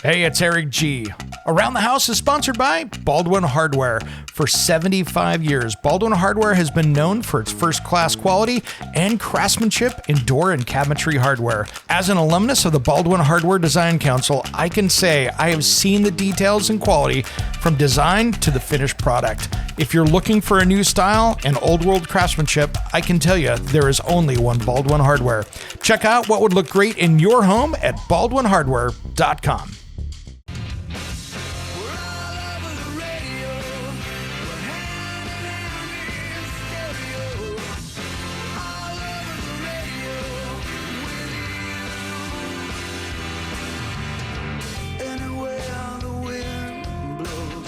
Hey, it's Eric G. Around the House is sponsored by Baldwin Hardware. For 75 years, Baldwin Hardware has been known for its first-class quality and craftsmanship in door and cabinetry hardware. As an alumnus of the Baldwin Hardware Design Council, I can say I have seen the details and quality from design to the finished product. If you're looking for a new style and old-world craftsmanship, I can tell you there is only one Baldwin Hardware. Check out what would look great in your home at baldwinhardware.com.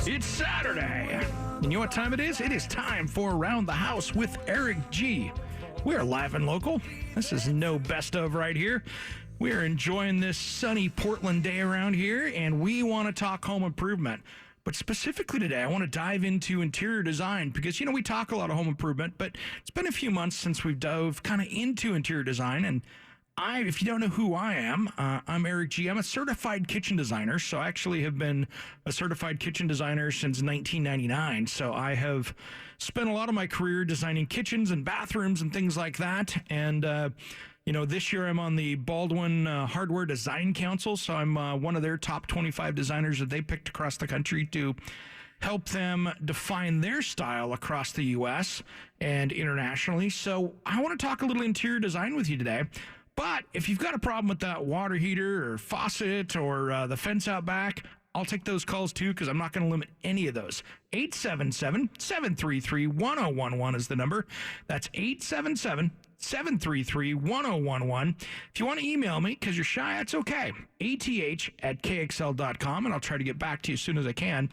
It's Saturday, and you know what time it is? It is time for Around the House with Eric G. We are live and local. This is no best of right here. We are enjoying this sunny Portland day around here, and we want to talk home improvement. But specifically today, I want to dive into interior design because, we talk a lot of home improvement, but it's been a few months since we've dove kind of into interior design. And if you don't know who I am, I'm Eric G. I'm a certified kitchen designer. So I actually have been a certified kitchen designer since 1999. So I have spent a lot of my career designing kitchens and bathrooms and things like that. And, this year I'm on the Baldwin Hardware Design Council. So I'm one of their top 25 designers that they picked across the country to help them define their style across the U.S. and internationally. So I want to talk a little interior design with you today. But if you've got a problem with that water heater or faucet or the fence out back, I'll take those calls too because I'm not going to limit any of those. 877-733-1011 is the number. That's 877-733-1011. If you want to email me because you're shy, it's okay. ath@kxl.com, and I'll try to get back to you as soon as I can.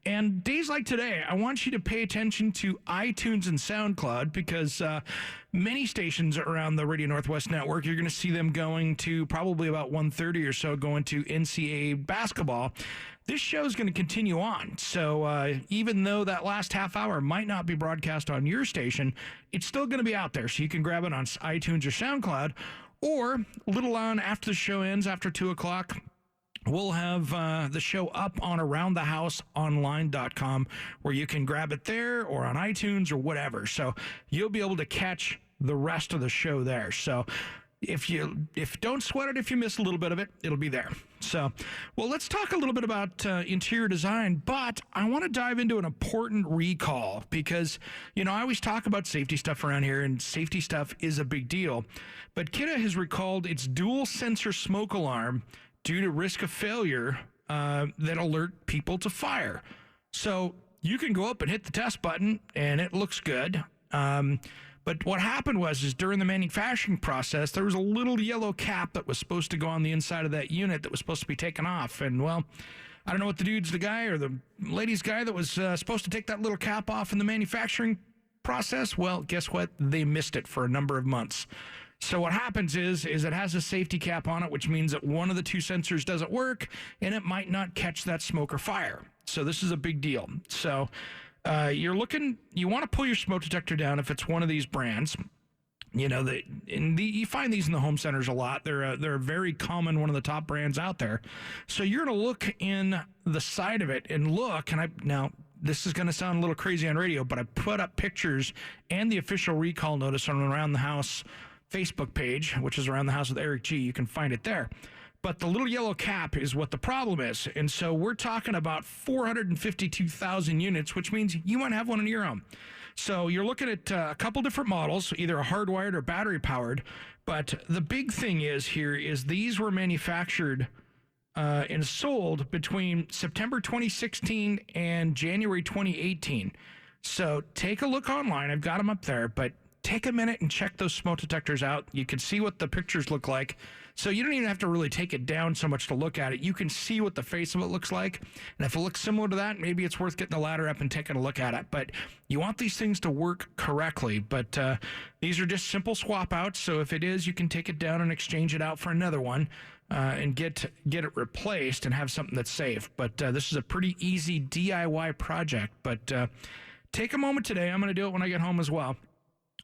And days like today, I want you to pay attention to iTunes and SoundCloud because many stations around the Radio Northwest network, you're going to see them going to probably about 1:30 or so, going to NCAA basketball. This show is going to continue on. So even though that last half hour might not be broadcast on your station, it's still going to be out there. So you can grab it on iTunes or SoundCloud, or a little on after the show ends, after 2 o'clock. We'll have the show up on aroundthehouseonline.com where you can grab it there or on iTunes or whatever. So you'll be able to catch the rest of the show there. So if don't sweat it if you miss a little bit of it, it'll be there. So, well, let's talk a little bit about interior design, but I want to dive into an important recall because, I always talk about safety stuff around here, and safety stuff is a big deal. But Kidde has recalled its dual sensor smoke alarm due to risk of failure that alert people to fire. So you can go up and hit the test button, and it looks good. But what happened is during the manufacturing process, there was a little yellow cap that was supposed to go on the inside of that unit that was supposed to be taken off. And, well, I don't know what the guy or the lady's guy that was supposed to take that little cap off in the manufacturing process. Well, guess what? They missed it for a number of months. So what happens is it has a safety cap on it, which means that one of the two sensors doesn't work, and it might not catch that smoke or fire. So this is a big deal. So you want to pull your smoke detector down if it's one of these brands. You find these in the home centers a lot. They're a very common, one of the top brands out there. So you're going to look in the side of it and look, now this is going to sound a little crazy on radio, but I put up pictures and the official recall notice on Around the House Facebook page, which is Around the House with Eric G. You can find it there. But the little yellow cap is what the problem is. And so we're talking about 452,000 units, which means you might have one in your home. So you're looking at a couple different models, either a hardwired or battery powered. But the big thing is these were manufactured and sold between September 2016 and January 2018. So take a look online. I've got them up there, but take a minute and check those smoke detectors out. You can see what the pictures look like. So you don't even have to really take it down so much to look at it. You can see what the face of it looks like. And if it looks similar to that, maybe it's worth getting the ladder up and taking a look at it. But you want these things to work correctly. But these are just simple swap outs. So if it is, you can take it down and exchange it out for another one and get it replaced and have something that's safe. But this is a pretty easy DIY project. But take a moment today. I'm going to do it when I get home as well.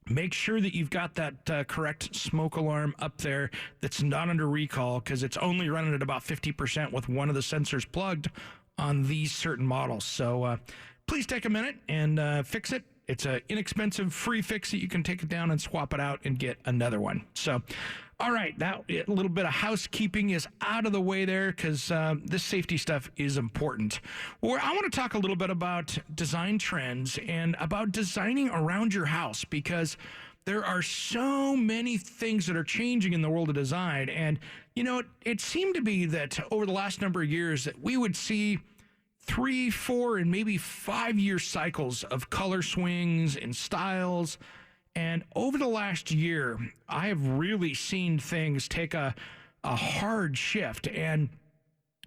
Make sure that you've got that correct smoke alarm up there that's not under recall, because it's only running at about 50% with one of the sensors plugged on these certain models. So please take a minute and fix it. It's an inexpensive free fix that you can take it down and swap it out and get another one. So, all right, that a little bit of housekeeping is out of the way there, because this safety stuff is important. Well, I want to talk a little bit about design trends and about designing around your house, because there are so many things that are changing in the world of design. And, you know, it seemed to be that over the last number of years that we would see 3, 4, and maybe 5-year cycles of color swings and styles. And over the last year, I have really seen things take a hard shift. And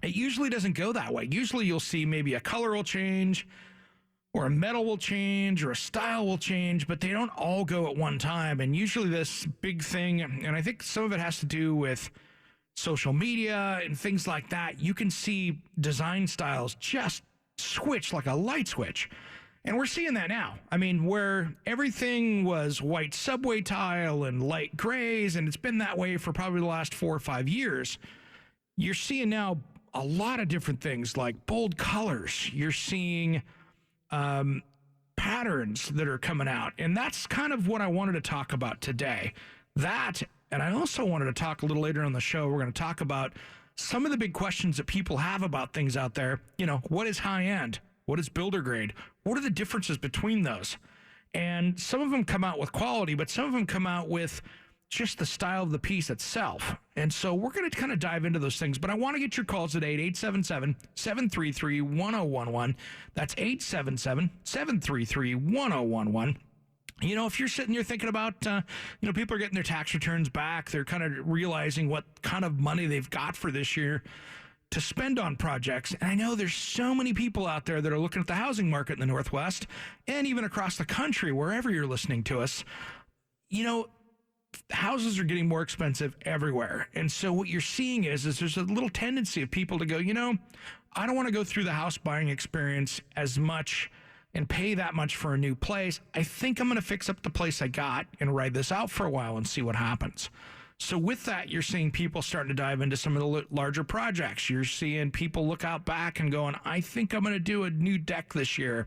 it usually doesn't go that way. Usually you'll see maybe a color will change, or a metal will change, or a style will change, but they don't all go at one time. And usually this big thing, and I think some of it has to do with social media and things like that, you can see design styles just switch like a light switch. And we're seeing that now. I mean, where everything was white subway tile and light grays, and it's been that way for probably the last 4 or 5 years, you're seeing now a lot of different things like bold colors. You're seeing patterns that are coming out. And that's kind of what I wanted to talk about today. That, and I also wanted to talk a little later on the show, we're going to talk about some of the big questions that people have about things out there. You know, what is high end? What is builder grade? What are the differences between those? And some of them come out with quality, but some of them come out with just the style of the piece itself. And so we're going to kind of dive into those things. But I want to get your calls today at 877-733-1011. That's 877-733-1011. You know, if you're sitting there thinking about, people are getting their tax returns back, they're kind of realizing what kind of money they've got for this year to spend on projects. And I know there's so many people out there that are looking at the housing market in the Northwest and even across the country, wherever you're listening to us. You know, houses are getting more expensive everywhere. And so what you're seeing is there's a little tendency of people to go, you know, I don't want to go through the house buying experience as much and pay that much for a new place. I think I'm going to fix up the place I got and ride this out for a while and see what happens. So with that, you're seeing people starting to dive into some of the larger projects. You're seeing people look out back and going, I think I'm going to do a new deck this year.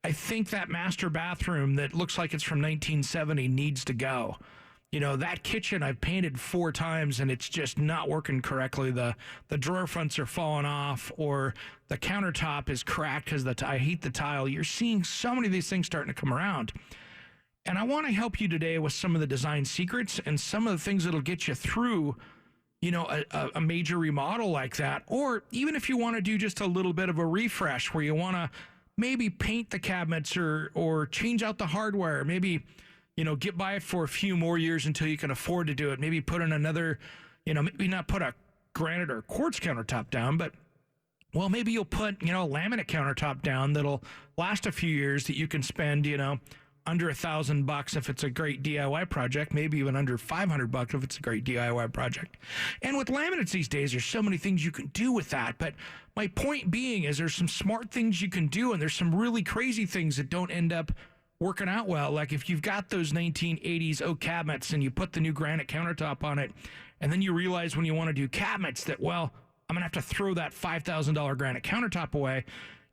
I think that master bathroom that looks like it's from 1970 needs to go. You know, that kitchen I've painted 4 times and it's just not working correctly. The drawer fronts are falling off, or the countertop is cracked because I heat the tile. You're seeing so many of these things starting to come around. And I want to help you today with some of the design secrets and some of the things that'll get you through, you know, a major remodel like that. Or even if you want to do just a little bit of a refresh where you want to maybe paint the cabinets or change out the hardware, maybe, you know, get by it for a few more years until you can afford to do it. Maybe put in another, you know, maybe not put a granite or quartz countertop down, but, well, maybe you'll put, you know, a laminate countertop down that'll last a few years that you can spend, you know, under $1,000 if it's a great DIY project, maybe even under $500 if it's a great DIY project. And with laminates these days, there's so many things you can do with that. But my point being is there's some smart things you can do, and there's some really crazy things that don't end up working out well. Like if you've got those 1980s oak cabinets and you put the new granite countertop on it, and then you realize when you want to do cabinets that, well, I'm going to have to throw that $5,000 granite countertop away.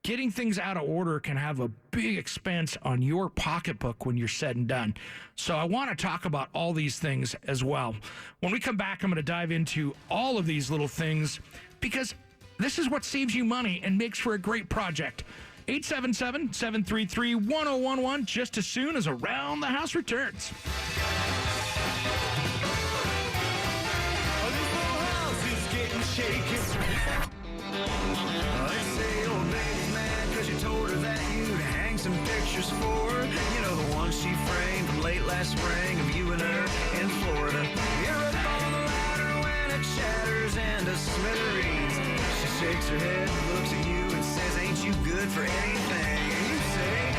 Getting things out of order can have a big expense on your pocketbook when you're said and done. So I want to talk about all these things as well. When we come back, I'm going to dive into all of these little things because this is what saves you money and makes for a great project. 877-733-1011 just as soon as Around the House returns. Some pictures for her, you know, the one she framed from late last spring of you and her in Florida. You're up on the ladder when it shatters into smithereens. She shakes her head, looks at you and says, ain't you good for anything? And you say,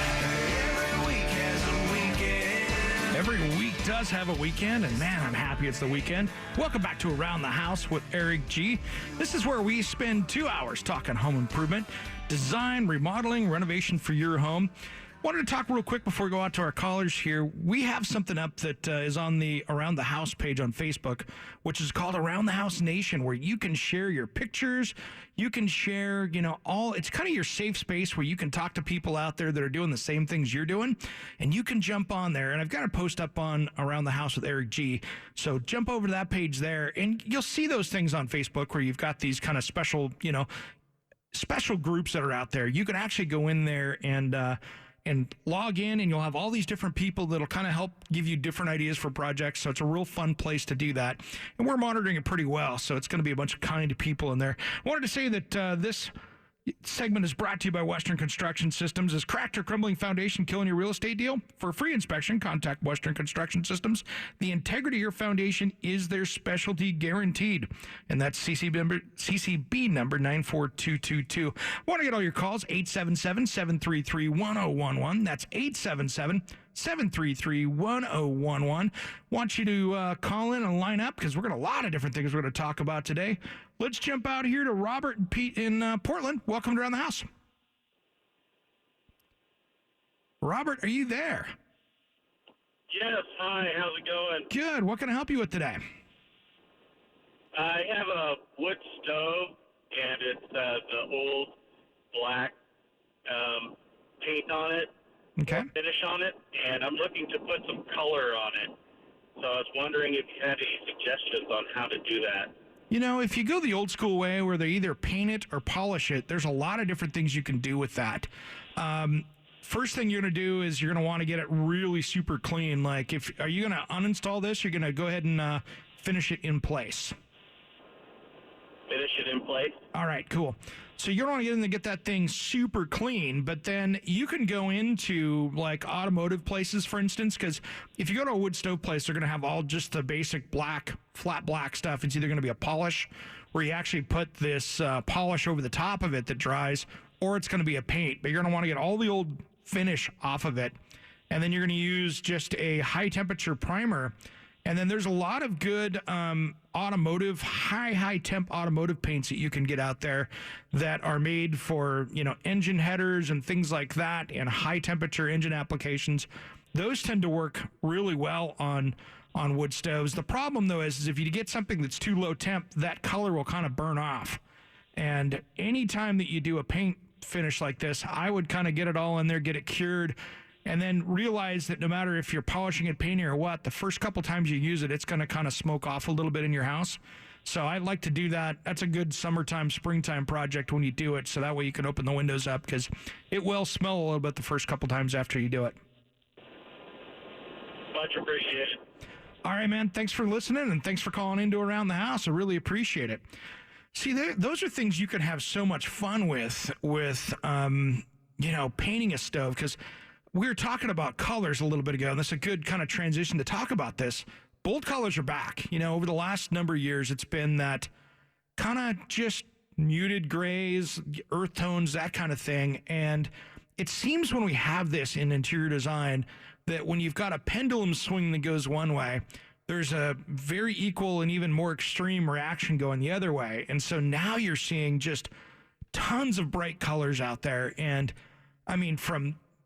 every week has a weekend. Every week does have a weekend, and man, I'm happy it's the weekend. Welcome back to Around the House with Eric G. This is where we spend 2 hours talking home improvement, design, remodeling, renovation for your home. Wanted to talk real quick before we go out to our callers here. We have something up that is on the Around the House page on Facebook, which is called Around the House Nation, where you can share your pictures. You can share, it's kind of your safe space where you can talk to people out there that are doing the same things you're doing, and you can jump on there. And I've got a post up on Around the House with Eric G. So jump over to that page there, and you'll see those things on Facebook where you've got these kind of special groups that are out there. You can actually go in there and log in, and you'll have all these different people that'll kind of help give you different ideas for projects. So it's a real fun place to do that. And we're monitoring it pretty well. So it's going to be a bunch of kind people in there. I wanted to say that this segment is brought to you by Western Construction Systems. Is cracked or crumbling foundation killing your real estate deal? For a free inspection, contact Western Construction Systems. The integrity of your foundation is their specialty guaranteed. And that's CCB number 94222. Want to get all your calls? 877-733-1011. That's 877-733-1011. Want you to call in and line up because we're got a lot of different things we're going to talk about today. Let's jump out here to Robert and Pete in Portland. Welcome to Around the House. Robert, are you there? Yes, hi, how's it going? Good. What can I help you with today? I have a wood stove, and it's the old black paint on it, Okay. finish on it, and I'm looking to put some color on it. So I was wondering if you had any suggestions on how to do that. If you go the old school way where they either paint it or polish it, there's a lot of different things you can do with that. First thing you're going to do is you're going to want to get it really super clean. Like, are you going to uninstall this? You're going to go ahead and finish it in place. Finish it in place? All right, cool. So you're going to get in and get that thing super clean, but then you can go into like automotive places, for instance, because if you go to a wood stove place, they're going to have all just the basic flat black stuff. It's either going to be a polish where you actually put this polish over the top of it that dries, or it's going to be a paint, but you're going to want to get all the old finish off of it. And then you're going to use just a high temperature primer. And then there's a lot of good automotive, high temp automotive paints that you can get out there that are made for, engine headers and things like that, and high temperature engine applications. Those tend to work really well on wood stoves. The problem though is if you get something that's too low temp, that color will kind of burn off. And anytime that you do a paint finish like this, I would kind of get it all in there, get it cured, and then realize that no matter if you're polishing it, painting or what, the first couple times you use it, it's going to kind of smoke off a little bit in your house. So I like to do that. That's a good summertime, springtime project when you do it. So that way you can open the windows up because it will smell a little bit the first couple times after you do it. Much appreciated. All right, man. Thanks for listening and thanks for calling into Around the House. I really appreciate it. See, those are things you can have so much fun with painting a stove, because we were talking about colors a little bit ago, and that's a good kind of transition to talk about this. Bold colors are back. Over the last number of years, it's been that kind of just muted grays, earth tones, that kind of thing. And it seems when we have this in interior design that when you've got a pendulum swing that goes one way, there's a very equal and even more extreme reaction going the other way. And so now you're seeing just tons of bright colors out there. And I mean,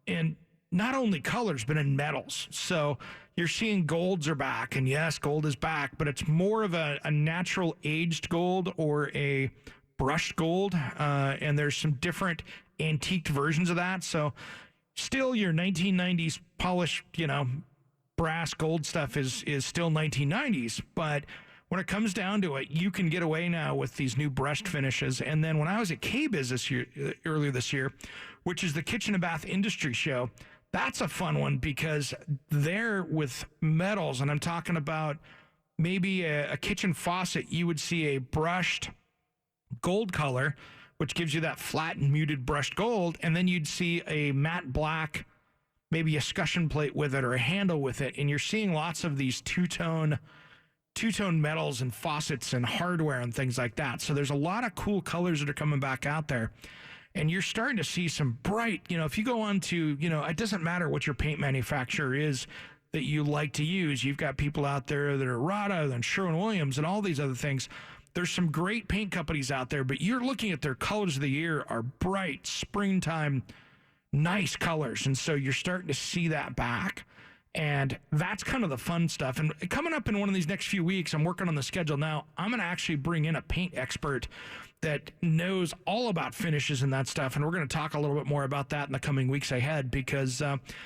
in not only colors, but in metals. So you're seeing golds are back, and yes, gold is back, but it's more of a natural aged gold or a brushed gold. And there's some different antiqued versions of that. So still your 1990s polished, brass gold stuff is still 1990s, but when it comes down to it, you can get away now with these new brushed finishes. And then when I was at KBIS earlier this year, which is the Kitchen and Bath Industry Show, that's a fun one because there with metals, and I'm talking about maybe a kitchen faucet, you would see a brushed gold color, which gives you that flat and muted brushed gold, and then you'd see a matte black, maybe a escutcheon plate with it or a handle with it, and you're seeing lots of these two-tone metals and faucets and hardware and things like that. So there's a lot of cool colors that are coming back out there. And you're starting to see some bright, if you go on to, it doesn't matter what your paint manufacturer is that you like to use. You've got people out there that are Rada and Sherwin-Williams and all these other things. There's some great paint companies out there, but you're looking at their colors of the year are bright springtime, nice colors. And so you're starting to see that back. And that's kind of the fun stuff. And coming up in one of these next few weeks, I'm working on the schedule now. I'm going to actually bring in a paint expert that knows all about finishes and that stuff. And we're going to talk a little bit more about that in the coming weeks ahead, because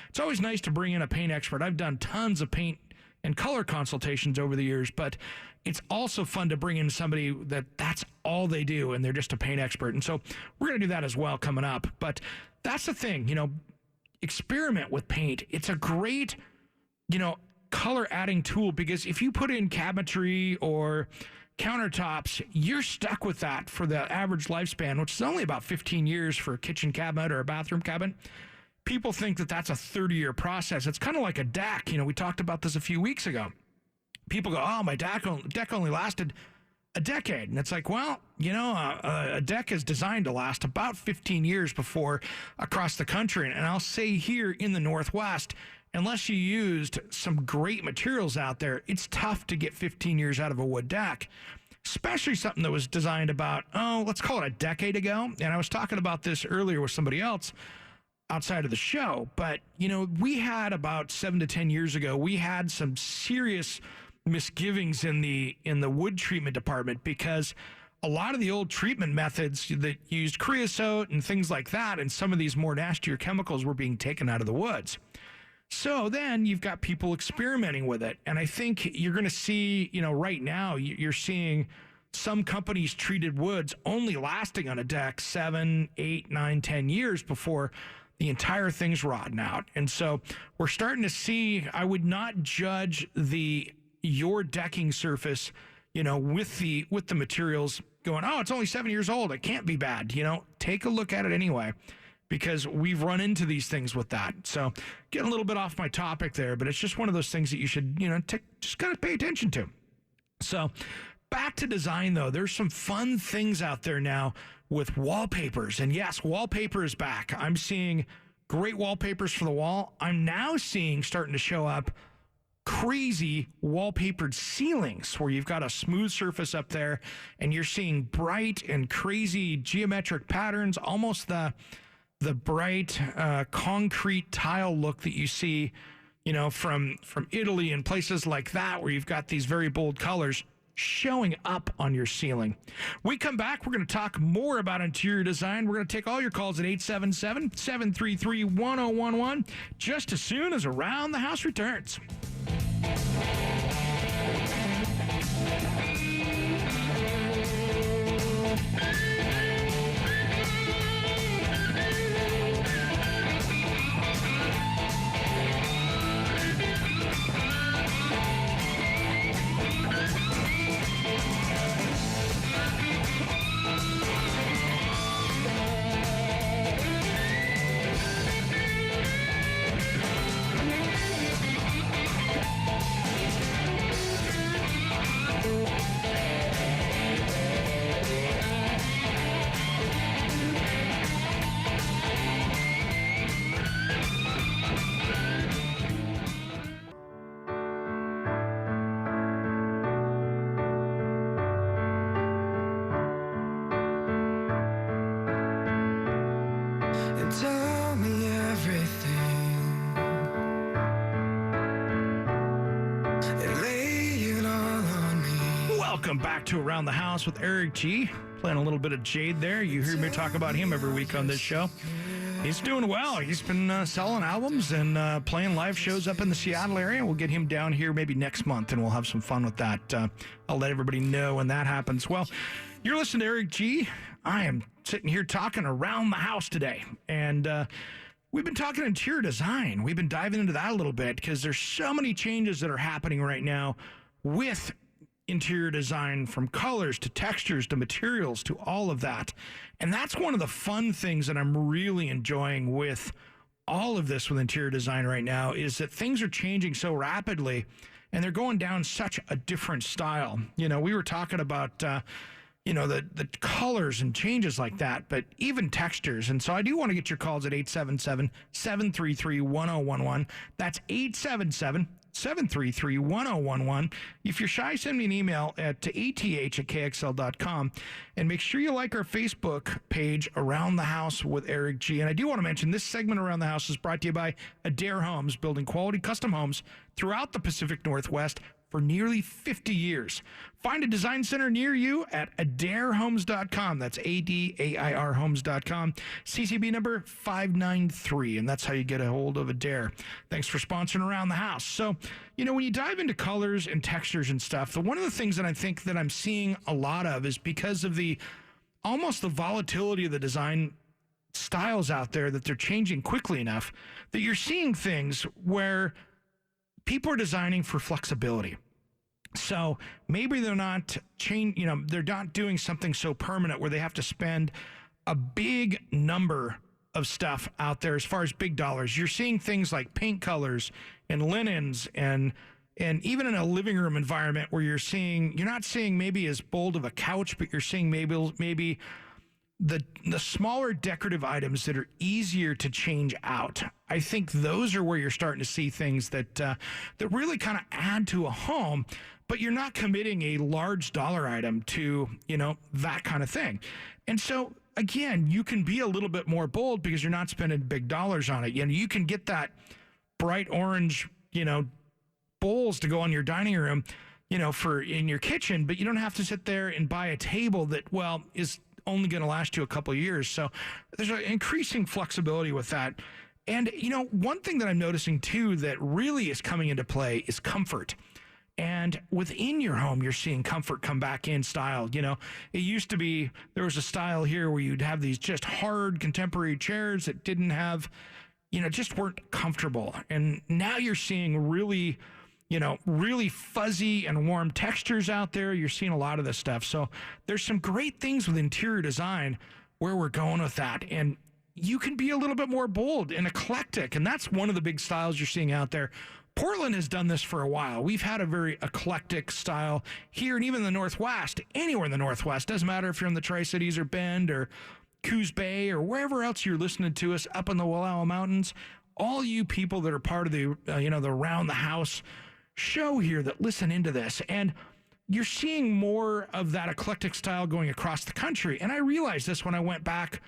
it's always nice to bring in a paint expert. I've done tons of paint and color consultations over the years, but it's also fun to bring in somebody that's all they do, and they're just a paint expert. And so we're going to do that as well coming up. But that's the thing, experiment with paint. It's a great, color adding tool, because if you put in cabinetry or countertops, you're stuck with that for the average lifespan, which is only about 15 years for a kitchen cabinet or a bathroom cabinet. People think that that's a 30-year process. It's kind of like a deck. We talked about this a few weeks ago. People go, oh, my deck only lasted a decade. And it's like, well, a deck is designed to last about 15 years before across the country. And I'll say here in the Northwest, unless you used some great materials out there, it's tough to get 15 years out of a wood deck, especially something that was designed about, let's call it a decade ago. And I was talking about this earlier with somebody else outside of the show, but we had about 7 to 10 years ago, we had some serious misgivings in the wood treatment department, because a lot of the old treatment methods that used creosote and things like that, and some of these more nastier chemicals, were being taken out of the woods. So then you've got people experimenting with it. And I think you're going to see, right now, you're seeing some companies treated woods only lasting on a deck 7, 8, 9, 10 years before the entire thing's rotting out. And so we're starting to see, I would not judge your decking surface, with the materials going, oh, it's only 7 years old, it can't be bad. Take a look at it anyway, because we've run into these things with that. So getting a little bit off my topic there, but it's just one of those things that you should, just kind of pay attention to. So back to design, though, there's some fun things out there now with wallpapers. And yes, wallpaper is back. I'm seeing great wallpapers for the wall. I'm now seeing starting to show up crazy wallpapered ceilings where you've got a smooth surface up there and you're seeing bright and crazy geometric patterns, almost the bright concrete tile look that you see, from Italy and places like that, where you've got these very bold colors showing up on your ceiling. We come back, we're going to talk more about interior design. We're going to take all your calls at 877-733-1011 just as soon as Around the House returns. Tell me everything and lay it all on me. Welcome back to Around the House with Eric G. Playing a little bit of Jade there. You hear me talk about him every week on this show. He's doing well. He's been selling albums and playing live shows up in the Seattle area. We'll get him down here maybe next month, and we'll have some fun with that. I'll let everybody know when that happens. Well, you're listening to Eric G. I am sitting here talking around the house today, and we've been talking interior design. We've been diving into that a little bit because there's so many changes that are happening right now with interior design, from colors to textures to materials to all of that. And that's one of the fun things that I'm really enjoying with all of this with interior design right now, is that things are changing so rapidly and they're going down such a different style. We were talking about the colors and changes like that, but even textures. And so I do want to get your calls at 877-733-1011. That's 877 733-1011. If you're shy, send me an email at ath@kxl.com, and make sure you like our Facebook page, Around the House with Eric G. And I do want to mention this segment, Around the House, is brought to you by Adair Homes, building quality custom homes throughout the Pacific Northwest for nearly 50 years. Find a design center near you at adairhomes.com. That's ADAIR homes.com. CCB number 593, and that's how you get a hold of Adair. Thanks for sponsoring Around the House. So, when you dive into colors and textures and stuff, one of the things that I think that I'm seeing a lot of is because of almost the volatility of the design styles out there, that they're changing quickly enough that you're seeing things where people are designing for flexibility. So maybe they're not they're not doing something so permanent where they have to spend a big number of stuff out there as far as big dollars. You're seeing things like paint colors and linens and even in a living room environment where you're not seeing maybe as bold of a couch, but you're seeing maybe the smaller decorative items that are easier to change out. I think those are where you're starting to see things that really kind of add to a home, but you're not committing a large dollar item to, that kind of thing. And so, again, you can be a little bit more bold because you're not spending big dollars on it. You can get that bright orange, bowls to go on your dining room, for in your kitchen, but you don't have to sit there and buy a table that, is only going to last you a couple of years. So there's an increasing flexibility with that. And, one thing that I'm noticing too that really is coming into play is comfort. And within your home, you're seeing comfort come back in style. It used to be, there was a style here where you'd have these just hard contemporary chairs that didn't have, just weren't comfortable. And now you're seeing really fuzzy and warm textures out there. You're seeing a lot of this stuff. So there's some great things with interior design where we're going with that. And you can be a little bit more bold and eclectic. And that's one of the big styles you're seeing out there. Portland has done this for a while. We've had a very eclectic style here, and even in the Northwest, anywhere in the Northwest. Doesn't matter if you're in the Tri-Cities or Bend or Coos Bay or wherever else you're listening to us up in the Wallowa Mountains. All you people that are part of the, the Around the House show here that listen into this, and you're seeing more of that eclectic style going across the country. And I realized this when I went back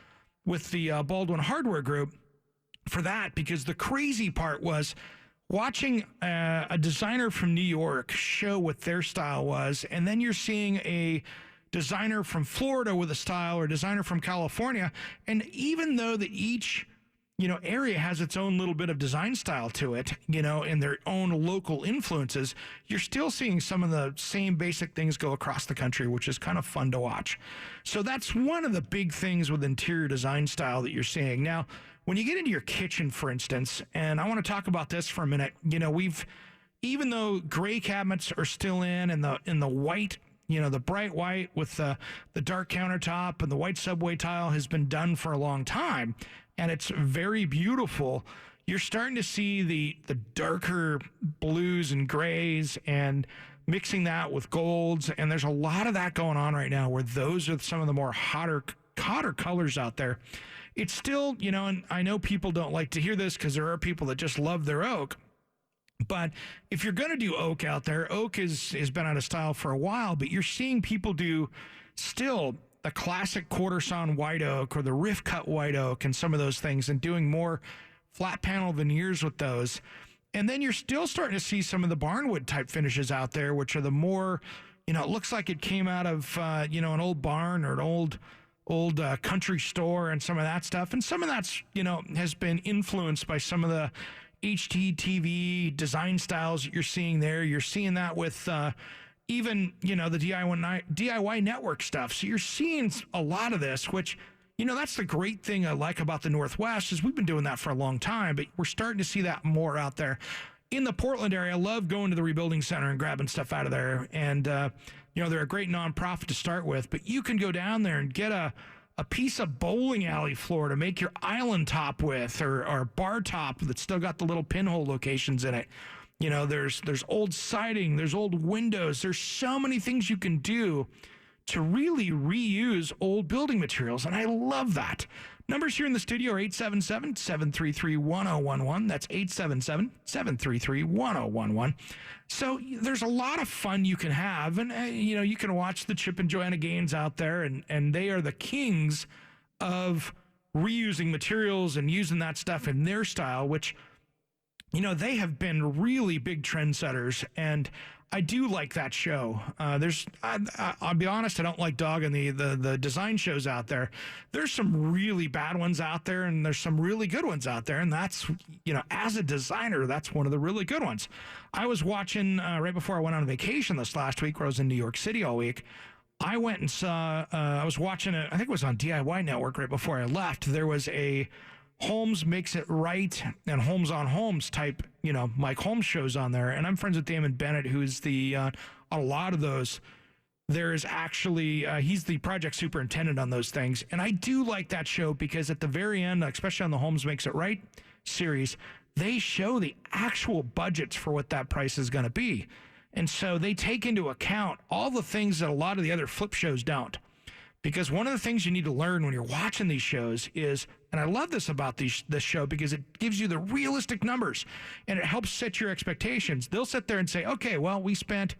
with the Baldwin Hardware Group for that, because the crazy part was watching a designer from New York show what their style was, and then you're seeing a designer from Florida with a style, or a designer from California, and even though that each area has its own little bit of design style to it, and their own local influences, you're still seeing some of the same basic things go across the country, which is kind of fun to watch. So that's one of the big things with interior design style that you're seeing. Now, when you get into your kitchen, for instance, and I want to talk about this for a minute, even though gray cabinets are still in the white, the bright white with the dark countertop and the white subway tile has been done for a long time, and it's very beautiful. You're starting to see the darker blues and grays and mixing that with golds, and there's a lot of that going on right now where those are some of the more hotter colors out there. It's still, and I know people don't like to hear this because there are people that just love their oak. But if you're going to do oak out there, oak has been out of style for a while, but you're seeing people do still the classic quarter sawn white oak or the rift cut white oak and some of those things, and doing more flat panel veneers with those. And then you're still starting to see some of the barnwood type finishes out there, which are the more, it looks like it came out of, an old barn or an old country store and some of that stuff. And some of that's, has been influenced by some of the HGTV design styles that you're seeing there. You're seeing that with even, the DIY network stuff. So you're seeing a lot of this, which, that's the great thing I like about the Northwest is we've been doing that for a long time, but we're starting to see that more out there. In the Portland area, I love going to the Rebuilding Center and grabbing stuff out of there. And, they're a great nonprofit to start with, but you can go down there and get a piece of bowling alley floor to make your island top with, or a bar top that's still got the little pinhole locations in it. There's old siding, there's old windows. There's so many things you can do to really reuse old building materials, and I love that. Numbers here in the studio are 877-733-1011. That's 877-733-1011. So there's a lot of fun you can have, and you can watch the Chip and Joanna Gaines out there, and they are the kings of reusing materials and using that stuff in their style, which, they have been really big trendsetters, and I do like that show. I'll be honest, I don't like dogging the design shows out there. There's some really bad ones out there, and there's some really good ones out there, and that's, as a designer, that's one of the really good ones. I was watching, right before I went on vacation this last week, where I was in New York City all week, I went and saw, I was watching I think it was on DIY Network right before I left. There was a Holmes Makes It Right and Holmes on Holmes type, Mike Holmes shows on there. And I'm friends with Damon Bennett, who's on a lot of those. There is actually, he's the project superintendent on those things. And I do like that show because at the very end, especially on the Holmes Makes It Right series, they show the actual budgets for what that price is going to be. And so they take into account all the things that a lot of the other flip shows don't. Because one of the things you need to learn when you're watching these shows is, and I love this about this show because it gives you the realistic numbers and it helps set your expectations. They'll sit there and say, okay, well, we spent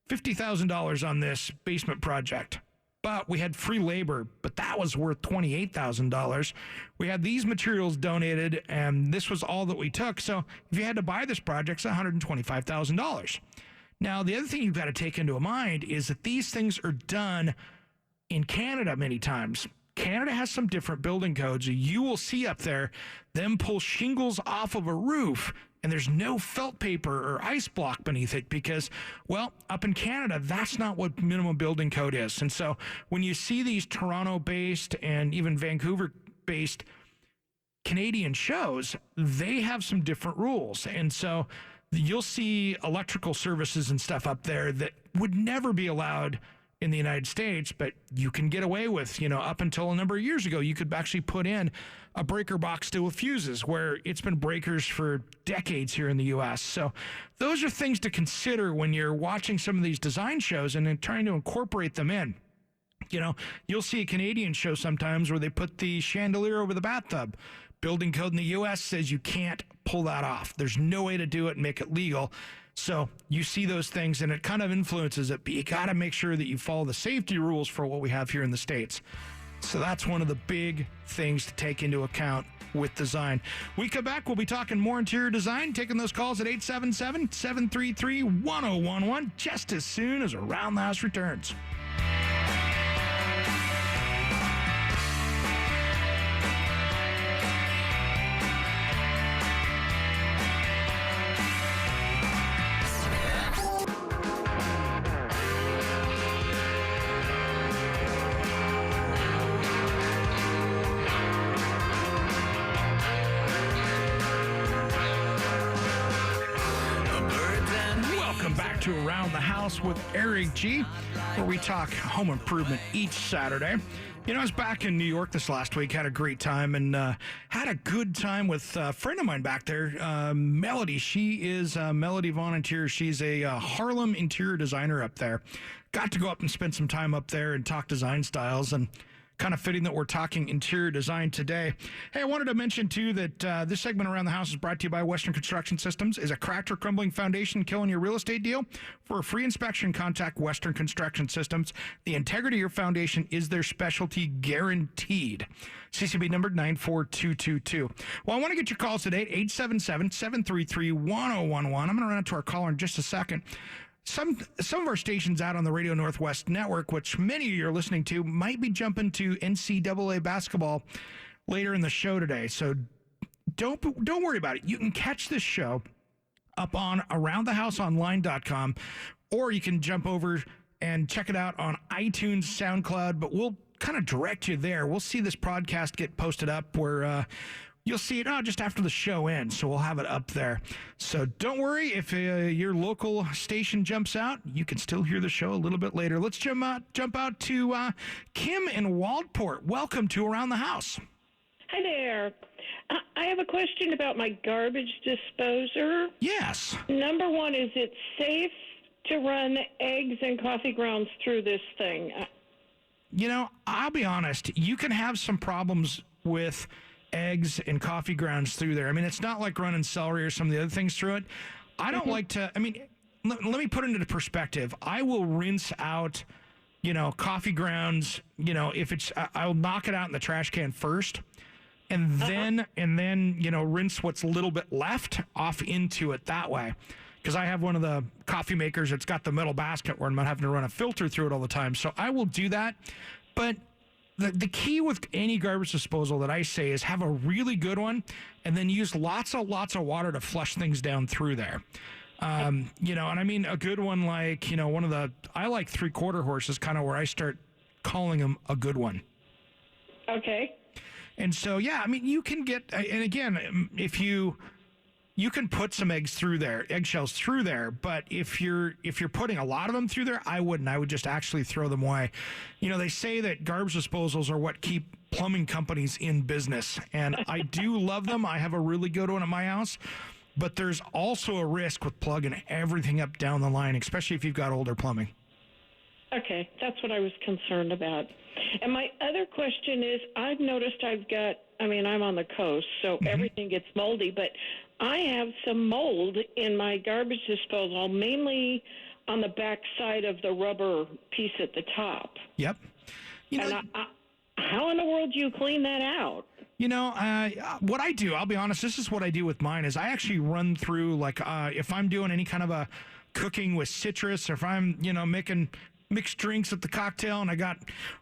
$50,000 on this basement project, but we had free labor, but that was worth $28,000. We had these materials donated, and this was all that we took. So if you had to buy this project, it's $125,000. Now, the other thing you've got to take into mind is that these things are done in Canada many times. Canada has some different building codes. You will see up there them pull shingles off of a roof, and there's no felt paper or ice block beneath it because, well, up in Canada, that's not what minimum building code is. And so when you see these Toronto-based and even Vancouver-based Canadian shows, they have some different rules. And so you'll see electrical services and stuff up there that would never be allowed in the United States, but you can get away with, up until a number of years ago, you could actually put in a breaker box still with fuses, where it's been breakers for decades here in the U.S. So those are things to consider when you're watching some of these design shows and then trying to incorporate them in. You'll see a Canadian show sometimes where they put the chandelier over the bathtub. Building code in the U.S. says you can't pull that off. There's no way to do it and make it legal. So you see those things, and it kind of influences it, but you got to make sure that you follow the safety rules for what we have here in the States. So that's one of the big things to take into account with design. We come back, we'll be talking more interior design, taking those calls at 877-733-1011 just as soon as Around the House returns. To Around the House with Eric G, where we talk home improvement each Saturday. I was back in New York this last week, had a great time, and had a good time with a friend of mine back there, Melody. She is Melody Vaughn Interiors. She's a Harlem interior designer up there. Got to go up and spend some time up there and talk design styles, and kind of fitting that we're talking interior design today. Hey, I wanted to mention, too, that this segment Around the House is brought to you by Western Construction Systems. Is a cracked or crumbling foundation killing your real estate deal? For a free inspection, contact Western Construction Systems. The integrity of your foundation is their specialty, guaranteed. CCB number 94222. Well, I want to get your calls today at 877-733-1011. I'm going to run out to our caller in just a second. Some of our stations out on the Radio Northwest network, which many of you are listening to, might be jumping to NCAA basketball later in the show today. So don't worry about it. You can catch this show up on aroundthehouseonline.com, or you can jump over and check it out on iTunes, SoundCloud, but we'll kind of direct you there. We'll see this podcast get posted up where you'll see it just after the show ends, so we'll have it up there. So don't worry, if your local station jumps out, you can still hear the show a little bit later. Let's jump out to Kim in Waldport. Welcome to Around the House. Hi there. I have a question about my garbage disposer. Yes. Number one, is it safe to run eggs and coffee grounds through this thing? I'll be honest. You can have some problems with eggs and coffee grounds through there. I mean, it's not like running celery or some of the other things through it. I don't like to, let me put it into perspective. I will rinse out, coffee grounds, if it's, I'll knock it out in the trash can first. And then, rinse what's a little bit left off into it that way. Because I have one of the coffee makers that's got the metal basket where I'm not having to run a filter through it all the time. So I will do that. But the key with any garbage disposal that I say is have a really good one and then use lots of water to flush things down through there. And I mean a good one like, I like 3/4 horse is kind of where I start calling them a good one. Okay. And so, yeah, I mean, you can get, and again, if you can put some eggshells through there, but if you're putting a lot of them through there, I wouldn't. I would just actually throw them away. They say that garbage disposals are what keep plumbing companies in business, and I do love them. I have a really good one at my house, but there's also a risk with plugging everything up down the line, especially if you've got older plumbing. Okay, that's what I was concerned about. And my other question is, I've noticed I'm on the coast, so everything gets moldy, but I have some mold in my garbage disposal, mainly on the back side of the rubber piece at the top. Yep. How in the world do you clean that out? What I do, I'll be honest, this is what I do with mine, is I actually run through, if I'm doing any kind of a cooking with citrus, or if I'm, making mixed drinks at the cocktail and I got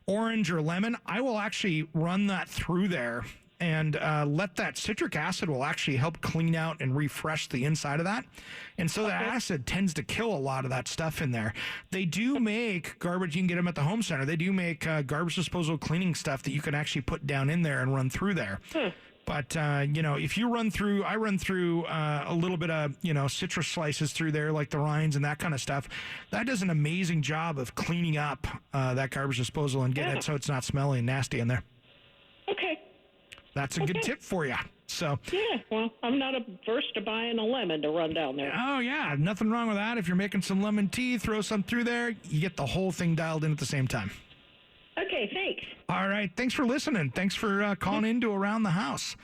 orange or lemon, I will actually run that through there and let that citric acid will actually help clean out and refresh the inside of that. And so the acid tends to kill a lot of that stuff in there. They do make garbage, you can get them at the home center. They do make garbage disposal cleaning stuff that you can actually put down in there and run through there. But, if you I run through a little bit of, citrus slices through there, like the rinds and that kind of stuff. That does an amazing job of cleaning up that garbage disposal and getting it so it's not smelly and nasty in there. Okay. That's a good tip for you. So yeah, well, I'm not averse to buying a lemon to run down there. Oh, yeah, nothing wrong with that. If you're making some lemon tea, throw some through there. You get the whole thing dialed in at the same time. Okay, thanks. All right. Thanks for listening. Thanks for calling into Around the House.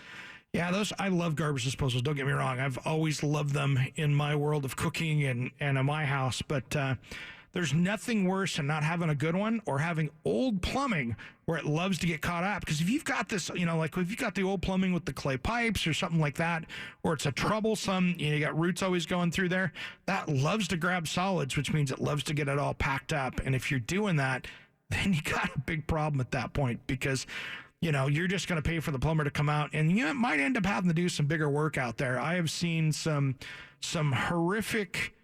Yeah, I love garbage disposals. Don't get me wrong. I've always loved them in my world of cooking and in my house. But there's nothing worse than not having a good one or having old plumbing where it loves to get caught up. Because if you've got this, if you've got the old plumbing with the clay pipes or something like that, or it's a troublesome, you got roots always going through there, that loves to grab solids, which means it loves to get it all packed up. And if you're doing that, then you got a big problem at that point because, you're just going to pay for the plumber to come out and you might end up having to do some bigger work out there. I have seen some horrific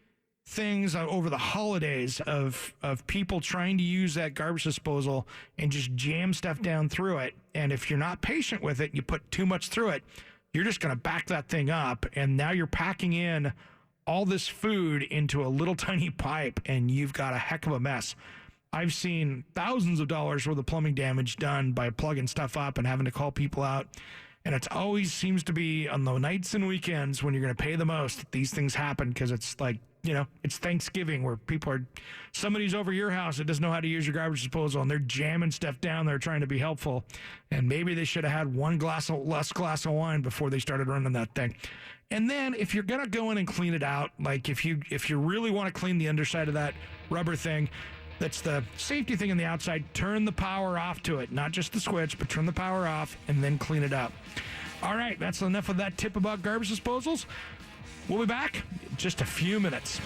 things over the holidays of people trying to use that garbage disposal and just jam stuff down through it. And if you're not patient with it, you put too much through it, you're just going to back that thing up. And now you're packing in all this food into a little tiny pipe and you've got a heck of a mess. I've seen thousands of dollars worth of plumbing damage done by plugging stuff up and having to call people out. And it always seems to be on the nights and weekends when you're going to pay the most that these things happen because it's like, it's Thanksgiving where somebody's over your house that doesn't know how to use your garbage disposal and they're jamming stuff down there trying to be helpful. And maybe they should have had one less glass of wine before they started running that thing. And then if you're going to go in and clean it out, like if you really want to clean the underside of that rubber thing, that's the safety thing on the outside. Turn the power off to it, not just the switch, but turn the power off and then clean it up. All right, that's enough of that tip about garbage disposals. We'll be back in just a few minutes.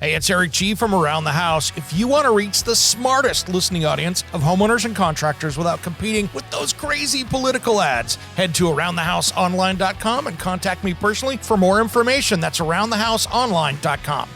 Hey, it's Eric G. from Around the House. If you want to reach the smartest listening audience of homeowners and contractors without competing with those crazy political ads, head to AroundTheHouseOnline.com and contact me personally for more information. That's AroundTheHouseOnline.com.